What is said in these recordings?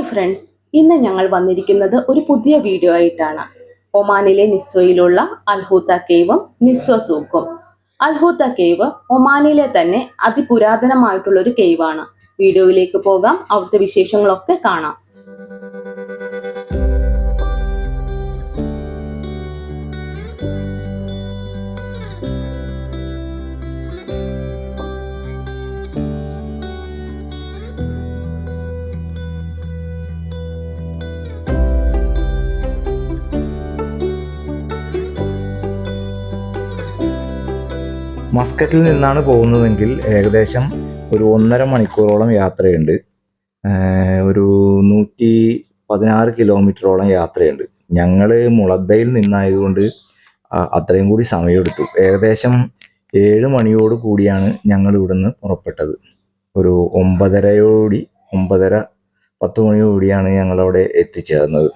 Hi friends, ഇന്ന് ഞങ്ങൾ വന്നിരിക്കുന്നത് ഒരു പുതിയ വീഡിയോ ആയിട്ടാണ്. ഒമാനിലെ നിസ്വയിലുള്ള അൽഹൂത്ത കേവും നിസ്വ സൂക്കും. അൽഹൂത്ത കേവ് ഒമാനിലെ തന്നെ അതിപുരാതനമായിട്ടുള്ള ഒരു കേവാണ്. വീഡിയോയിലേക്ക് പോകാം, അവിടുത്തെ വിശേഷങ്ങളൊക്കെ കാണാം. മസ്കറ്റിൽ നിന്നാണ് പോകുന്നതെങ്കിൽ ഏകദേശം ഒരു 1.5 മണിക്കൂറോളം യാത്രയുണ്ട്. ഒരു 116 കിലോമീറ്ററോളം യാത്രയുണ്ട്. ഞങ്ങൾ മുളദ്ദയിൽ നിന്നായതുകൊണ്ട് അത്രയും കൂടി സമയമെടുത്തു. ഏകദേശം 7 മണിയോട് കൂടിയാണ് ഞങ്ങൾ ഇവിടുന്ന് പുറപ്പെട്ടത്. ഒരു 9:30 മണിയോടുകൂടിയാണ് ഞങ്ങളവിടെ എത്തിച്ചേർന്നത്.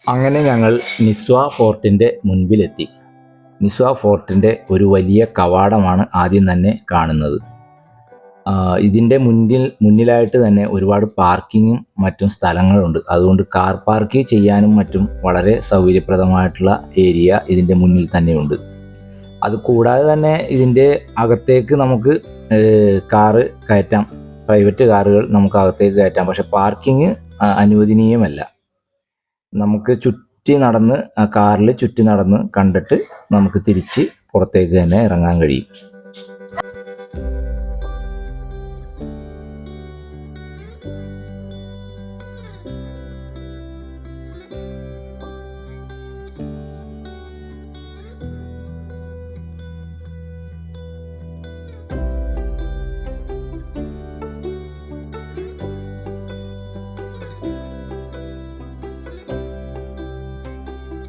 അങ്ങനെ ഞങ്ങൾ നിസ്വ ഫോർട്ടിൻ്റെ മുൻപിലെത്തി. നിസ്വ ഫോർട്ടിൻ്റെ ഒരു വലിയ കവാടമാണ് ആദ്യം തന്നെ കാണുന്നത്. ഇതിൻ്റെ മുന്നിലായിട്ട് തന്നെ ഒരുപാട് പാർക്കിങ്ങും മറ്റും സ്ഥലങ്ങളുണ്ട്. അതുകൊണ്ട് കാർ പാർക്ക് ചെയ്യാനും മറ്റും വളരെ സൗകര്യപ്രദമായിട്ടുള്ള ഏരിയ ഇതിൻ്റെ മുന്നിൽ തന്നെയുണ്ട്. അതുകൂടാതെ തന്നെ ഇതിൻ്റെ അകത്തേക്ക് നമുക്ക് കാറ് കയറ്റാം, പ്രൈവറ്റ് കാറുകൾ നമുക്ക് അകത്തേക്ക് കയറ്റാം. പക്ഷെ പാർക്കിങ് അനുവദനീയമല്ല. നമുക്ക് കാറിൽ ചുറ്റി നടന്ന് കണ്ടിട്ട് നമുക്ക് തിരിച്ച് പുറത്തേക്ക് തന്നെ ഇറങ്ങാൻ കഴിയും.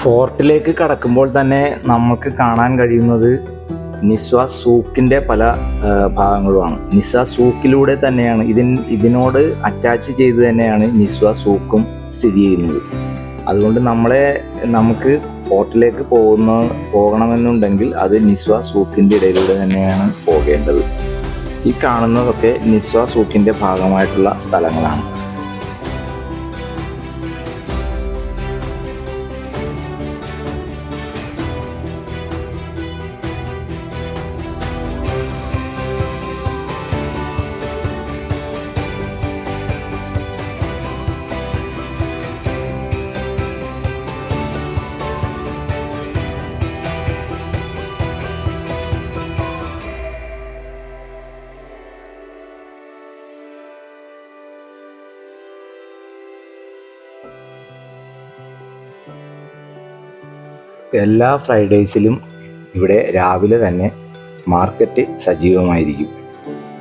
ഫോർട്ടിലേക്ക് കടക്കുമ്പോൾ തന്നെ നമുക്ക് കാണാൻ കഴിയുന്നത് നിസ്വ സൂക്കിൻ്റെ പല ഭാഗങ്ങളുമാണ്. നിസ്വ സൂക്കിലൂടെ തന്നെയാണ് ഇതിനോട് അറ്റാച്ച് ചെയ്ത് തന്നെയാണ് നിസ്വ സൂക്കും സ്ഥിതി ചെയ്യുന്നത്. അതുകൊണ്ട് നമുക്ക് ഫോർട്ടിലേക്ക് പോകണമെന്നുണ്ടെങ്കിൽ അത് നിസ്വ സൂക്കിൻ്റെ ഇടയിലൂടെ തന്നെയാണ് പോകേണ്ടത്. ഈ കാണുന്നതൊക്കെ നിസ്വ സൂക്കിൻ്റെ ഭാഗമായിട്ടുള്ള സ്ഥലങ്ങളാണ്. എല്ലാ ഫ്രൈഡേയ്സിലും ഇവിടെ രാവിലെ തന്നെ മാർക്കറ്റ് സജീവമായിരിക്കും.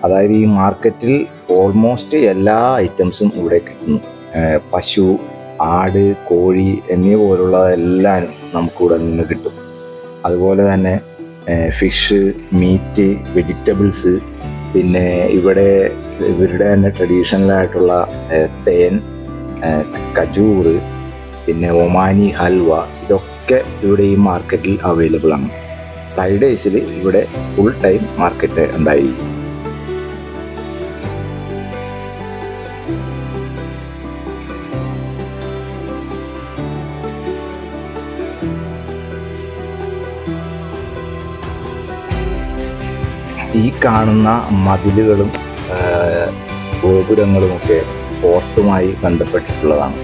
അതായത് ഈ മാർക്കറ്റിൽ ഓൾമോസ്റ്റ് എല്ലാ ഐറ്റംസും ഇവിടെ കിട്ടുന്നു. പശു, ആട്, കോഴി എന്നിവ പോലുള്ളതെല്ലാം നമുക്കിവിടെ നിന്ന് കിട്ടും. അതുപോലെ തന്നെ ഫിഷ്, മീറ്റ്, വെജിറ്റബിൾസ്, പിന്നെ ഇവരുടെ തന്നെ ട്രഡീഷണലായിട്ടുള്ള തേൻ, കജൂറ്, പിന്നെ ഒമാനി ഹൽവ, ഇതൊക്കെ ഇവിടെ ഈ മാർക്കറ്റിൽ അവൈലബിൾ ആണ്. ഫ്രൈഡേയ്സിൽ ഇവിടെ ഫുൾ ടൈം മാർക്കറ്റ് ഉണ്ടായിരിക്കും. ഈ കാണുന്ന മതിലുകളും ഗോപുരങ്ങളുമൊക്കെ ഫോർട്ടുമായി ബന്ധപ്പെട്ടിട്ടുള്ളതാണ്.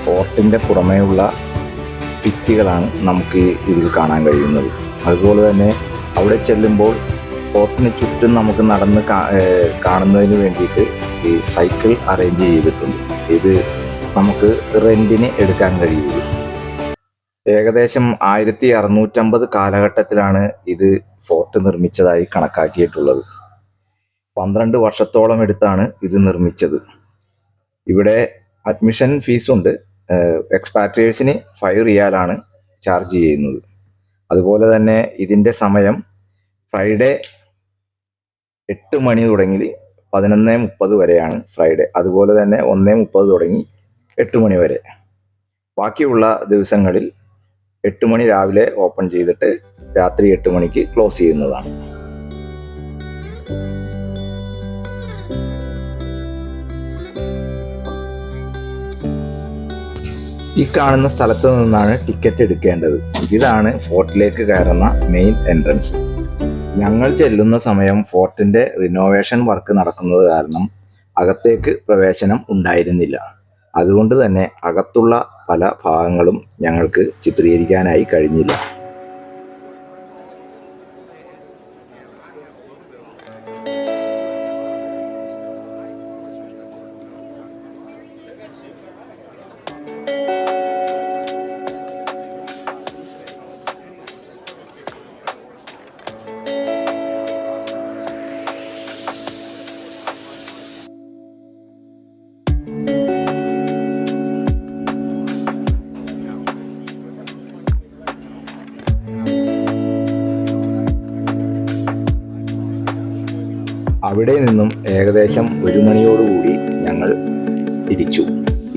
ഫോർട്ടിൻ്റെ പുറമേയുള്ള ഭിത്തികളാണ് നമുക്ക് ഇതിൽ കാണാൻ കഴിയുന്നത്. അതുപോലെ തന്നെ അവിടെ ചെല്ലുമ്പോൾ ഫോർട്ടിന് ചുറ്റും നമുക്ക് നടന്ന് കാണുന്നതിന് വേണ്ടിയിട്ട് ഈ സൈക്കിൾ അറേഞ്ച് ചെയ്തിട്ടുണ്ട്. ഇത് നമുക്ക് റെൻറ്റിന് എടുക്കാൻ കഴിയുള്ളൂ. ഏകദേശം 1650 കാലഘട്ടത്തിലാണ് ഇത് ഫോർട്ട് നിർമ്മിച്ചതായി കണക്കാക്കിയിട്ടുള്ളത്. 12 വർഷത്തോളം എടുത്താണ് ഇത് നിർമ്മിച്ചത്. ഇവിടെ അഡ്മിഷൻ ഫീസുണ്ട്. എക്സ്പാട്രിയേഴ്സിന് 5 റിയാലാണ് ചാർജ് ചെയ്യുന്നത്. അതുപോലെ തന്നെ ഇതിൻ്റെ സമയം ഫ്രൈഡേ 8 മണി തുടങ്ങി 11:30 വരെയാണ് ഫ്രൈഡേ. അതുപോലെ തന്നെ 1:30 തുടങ്ങി 8 മണി വരെ. ബാക്കിയുള്ള ദിവസങ്ങളിൽ 8 മണി രാവിലെ ഓപ്പൺ ചെയ്തിട്ട് രാത്രി 8 മണിക്ക് ക്ലോസ് ചെയ്യുന്നതാണ്. ഈ കാണുന്ന സ്ഥലത്ത് നിന്നാണ് ടിക്കറ്റ് എടുക്കേണ്ടത്. ഇതാണ് ഫോർട്ടിലേക്ക് കയറുന്ന മെയിൻ എൻട്രൻസ്. ഞങ്ങൾ ചെല്ലുന്ന സമയം ഫോർട്ടിൻ്റെ റിനോവേഷൻ വർക്ക് നടക്കുന്നത് കാരണം അകത്തേക്ക് പ്രവേശനം ഉണ്ടായിരുന്നില്ല. അതുകൊണ്ട് തന്നെ അകത്തുള്ള പല ഭാഗങ്ങളും ഞങ്ങൾക്ക് ചിത്രീകരിക്കാനായി കഴിഞ്ഞില്ല. അവിടെ നിന്നും ഏകദേശം 1 മണിയോടുകൂടി ഞങ്ങൾ തിരിച്ചു.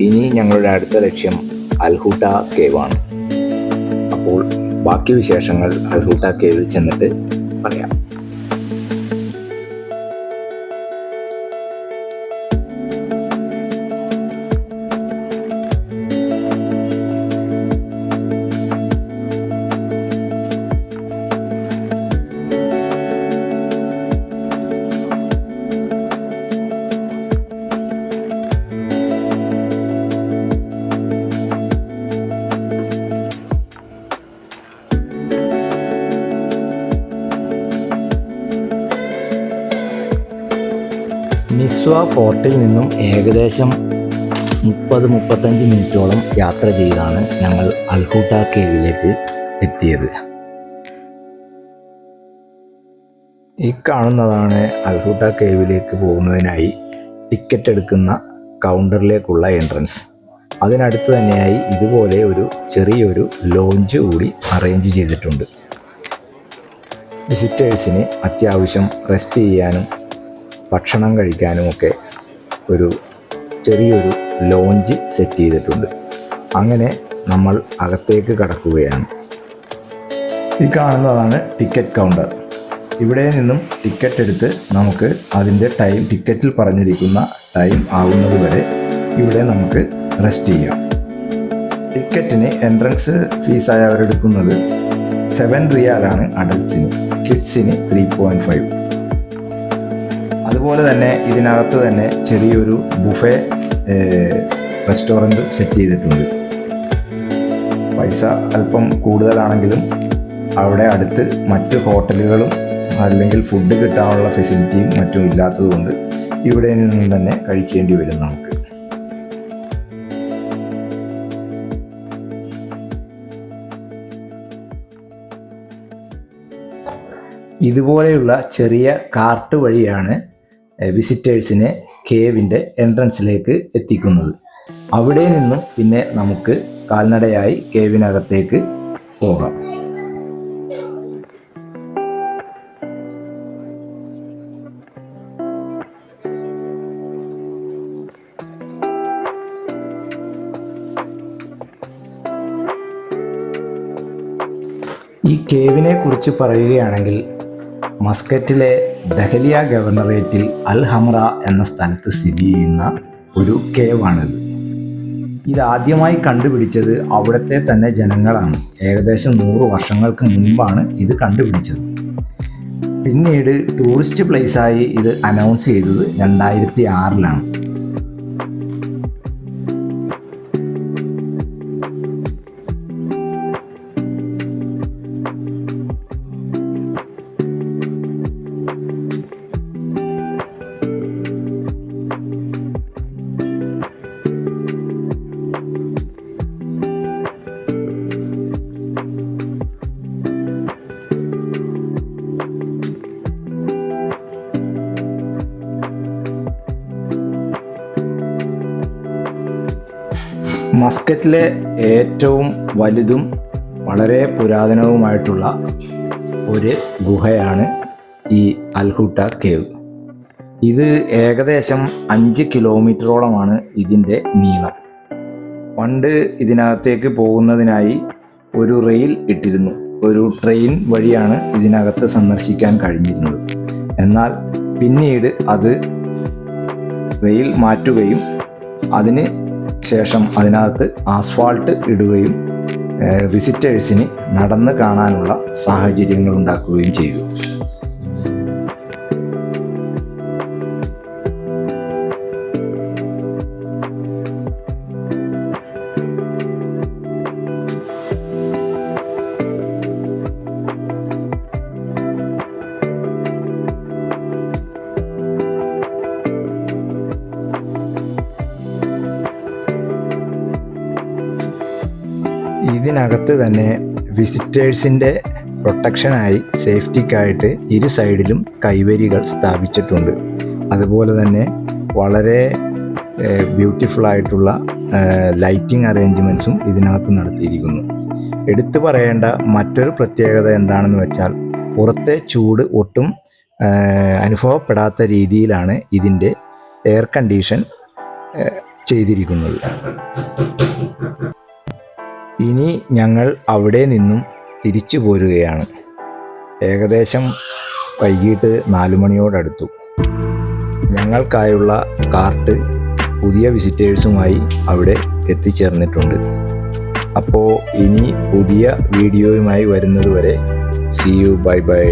ഇനി ഞങ്ങളുടെ അടുത്ത ലക്ഷ്യം അൽഹൂട്ട കേവ് ആണ്. അപ്പോൾ ബാക്കി വിശേഷങ്ങൾ അൽഹൂട്ട കേവിൽ ചെന്നിട്ട് പറയാം. നിസ്വ ഫോർട്ടിൽ നിന്നും ഏകദേശം 30-35 മിനിറ്റോളം യാത്ര ചെയ്താണ് ഞങ്ങൾ അൽഹൂട്ട കേവിലേക്ക് എത്തിയത്. ഈ കാണുന്നതാണ് അൽഹൂട്ട കേവിലേക്ക് പോകുന്നതിനായി ടിക്കറ്റ് എടുക്കുന്ന കൗണ്ടറിലേക്കുള്ള എൻട്രൻസ്. അതിനടുത്ത് തന്നെയായി ഇതുപോലെ ഒരു ചെറിയൊരു ലോഞ്ച് കൂടി അറേഞ്ച് ചെയ്തിട്ടുണ്ട്. വിസിറ്റേഴ്സിന് അത്യാവശ്യം റെസ്റ്റ് ചെയ്യാനും ഭക്ഷണം കഴിക്കാനുമൊക്കെ ഒരു ചെറിയൊരു ലോഞ്ച് സെറ്റ് ചെയ്തിട്ടുണ്ട്. അങ്ങനെ നമ്മൾ അകത്തേക്ക് കടക്കുകയാണ്. ഈ കാണുന്നതാണ് ടിക്കറ്റ് കൗണ്ടർ. ഇവിടെ നിന്നും ടിക്കറ്റ് എടുത്ത് നമുക്ക് അതിൻ്റെ ടൈം, ടിക്കറ്റിൽ പറഞ്ഞിരിക്കുന്ന ടൈം ആകുന്നത് വരെ ഇവിടെ നമുക്ക് റെസ്റ്റ് ചെയ്യാം. ടിക്കറ്റിന് എൻട്രൻസ് ഫീസായി അവരെടുക്കുന്നത് 7 റിയാലാണ് അഡൽട്ട്സിന്, കിഡ്സിന് 3.5. അതുപോലെ തന്നെ ഇതിനകത്ത് തന്നെ ചെറിയൊരു ബുഫേ റെസ്റ്റോറൻറ്റ് സെറ്റ് ചെയ്തിട്ടുണ്ട്. പൈസ അല്പം കൂടുതലാണെങ്കിലും അവിടെ അടുത്ത് മറ്റ് ഹോട്ടലുകളും അല്ലെങ്കിൽ ഫുഡ് കിട്ടാനുള്ള ഫെസിലിറ്റിയും മറ്റും ഇല്ലാത്തതുകൊണ്ട് ഇവിടെ നിന്നും തന്നെ കഴിക്കേണ്ടി വരും നമുക്ക്. ഇതുപോലെയുള്ള ചെറിയ കാർട്ട് വഴിയാണ് വിസിറ്റേഴ്സിനെ കേവിൻ്റെ എൻട്രൻസിലേക്ക് എത്തിക്കുന്നത്. അവിടെ നിന്നും പിന്നെ നമുക്ക് കാൽനടയായി കേവിനകത്തേക്ക് പോകാം. ഈ കേവിനെ കുറിച്ച് പറയുകയാണെങ്കിൽ മസ്കറ്റിലെ ദഹലിയ ഗവർണറേറ്റിൽ അൽ ഹംറ എന്ന സ്ഥലത്ത് സ്ഥിതി ചെയ്യുന്ന ഒരു കേവാണിത്. ഇതാദ്യമായി കണ്ടുപിടിച്ചത് അവിടുത്തെ തന്നെ ജനങ്ങളാണ്. ഏകദേശം 100 വർഷങ്ങൾക്ക് മുൻപാണ് ഇത് കണ്ടുപിടിച്ചത്. പിന്നീട് ടൂറിസ്റ്റ് പ്ലേസായി ഇത് അനൗൺസ് ചെയ്തത് 2006-ലാണ്. മസ്കറ്റിലെ ഏറ്റവും വലുതും വളരെ പുരാതനവുമായിട്ടുള്ള ഒരു ഗുഹയാണ് ഈ അൽഹൂട്ട കേവ്. ഇത് ഏകദേശം 5 കിലോമീറ്ററോളമാണ് ഇതിൻ്റെ നീളം. പണ്ട് ഇതിനകത്തേക്ക് പോകുന്നതിനായി ഒരു റെയിൽ ഇട്ടിരുന്നു. ഒരു ട്രെയിൻ വഴിയാണ് ഇതിനകത്ത് സന്ദർശിക്കാൻ കഴിഞ്ഞിരുന്നത്. എന്നാൽ പിന്നീട് അത് റെയിൽ മാറ്റുകയും അതിന് ശേഷം അതിനകത്ത് ആസ്ഫാൾട്ട് ഇടുകയും വിസിറ്റേഴ്സിന് നടന്ന് കാണാനുള്ള സാഹചര്യങ്ങൾ ഉണ്ടാക്കുകയും ചെയ്തു. ഇതിനകത്ത് തന്നെ വിസിറ്റേഴ്സിൻ്റെ പ്രൊട്ടക്ഷനായി സേഫ്റ്റിക്കായിട്ട് ഇരു സൈഡിലും കൈവരികൾ സ്ഥാപിച്ചിട്ടുണ്ട്. അതുപോലെ തന്നെ വളരെ ബ്യൂട്ടിഫുള്ളായിട്ടുള്ള ലൈറ്റിംഗ് അറേഞ്ച്മെൻറ്റ്സും ഇതിനകത്ത് നടത്തിയിരിക്കുന്നു. എടുത്തു പറയേണ്ട മറ്റൊരു പ്രത്യേകത എന്താണെന്ന് വെച്ചാൽ പുറത്തെ ചൂട് ഒട്ടും അനുഭവപ്പെടാത്ത രീതിയിലാണ് ഇതിൻ്റെ എയർ കണ്ടീഷൻ ചെയ്തിരിക്കുന്നത്. ഇനി ഞങ്ങൾ അവിടെ നിന്നും തിരിച്ചു പോരുകയാണ്. ഏകദേശം വൈകിട്ട് 4 മണിയോടടുത്തു. ഞങ്ങൾക്കായുള്ള കാർട്ട് പുതിയ വിസിറ്റേഴ്സുമായി അവിടെ എത്തിച്ചേർന്നിട്ടുണ്ട്. അപ്പോൾ ഇനി പുതിയ വീഡിയോയുമായി വരുന്നതുവരെ സീ യു, ബൈ ബൈ.